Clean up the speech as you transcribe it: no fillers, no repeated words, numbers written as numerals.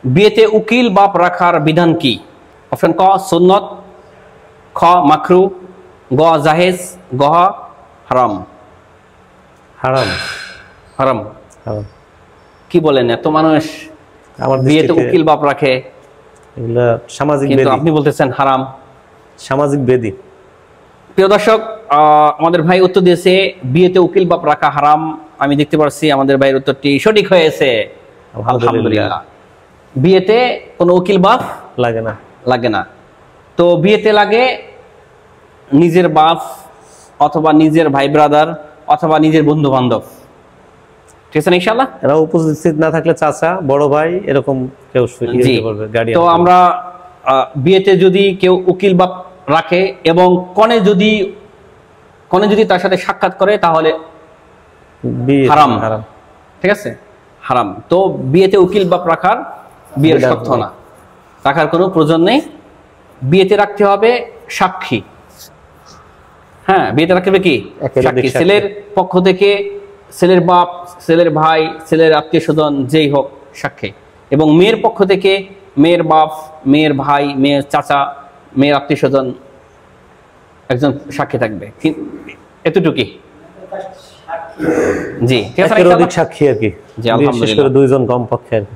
বিয়েতে উকিল বাপ রাখার বিধান কি? অপশন ক সুন্নত, খ মাকরু, গ জাহেজ, গ হারাম। হারাম। হারাম। হারাম। কি বলেন, এত মানুষ আমার বিয়েতে উকিল বাপ রাখে, এগুলা সামাজিক কিন্তু বেদি। আপনি বলতেছেন হারাম। সামাজিক বেদি। প্রিয় দর্শক, আমাদের ভাই উত্তর দিয়েছে বিয়েতে উকিল বাপ রাখা হারাম। আমি দেখতে পাচ্ছি আমাদের ভাইয়ের উত্তরটি সঠিক হয়েছে, আলহামদুলিল্লাহ। বিয়েতে কোনো উকিল বাপ লাগে না। লাগে না। তো বিয়েতে লাগে নিজের বাপ অথবা নিজের ভাই ব্রাদার অথবা নিজের বন্ধু বান্ধব, ঠিক আছে না ইনশাআল্লাহ? এরা উপস্থিত না থাকলে চাচা, বড় ভাই, এরকম কেউ করবে গার্ডিয়ান। তো আমরা বিয়েতে যদি কেউ উকিল বাপ রাখে এবং কনে যদি তার সাথে সাক্ষাৎ করে তাহলে হারাম। হারাম, ঠিক আছে, হারাম। তো বিয়েতে উকিল বাপ রাখার বিয়ের শর্ত না, রাখার কোনো প্রয়োজন নেই। বিয়েতে রাখতে হবে সাক্ষী। হ্যাঁ, বিয়েতে রাখতে হবে কি? সাক্ষী। ছেলের পক্ষ থেকে ছেলের বাপ, ছেলের ভাই, ছেলের আত্মীয় স্বজন যেই হোক সাক্ষী, এবং মেয়ের পক্ষ থেকে মেয়ের বাপ, মেয়ের ভাই, মেয়ের চাচা, মেয়ের আত্মীয় স্বজন একজন সাক্ষী থাকবে। এতটুকুই। জি, ঠিক আছে। সাক্ষী আর কি, জি, আলহামদুলিল্লাহ। বিশেষ করে দুইজন কমপক্ষে আর কি।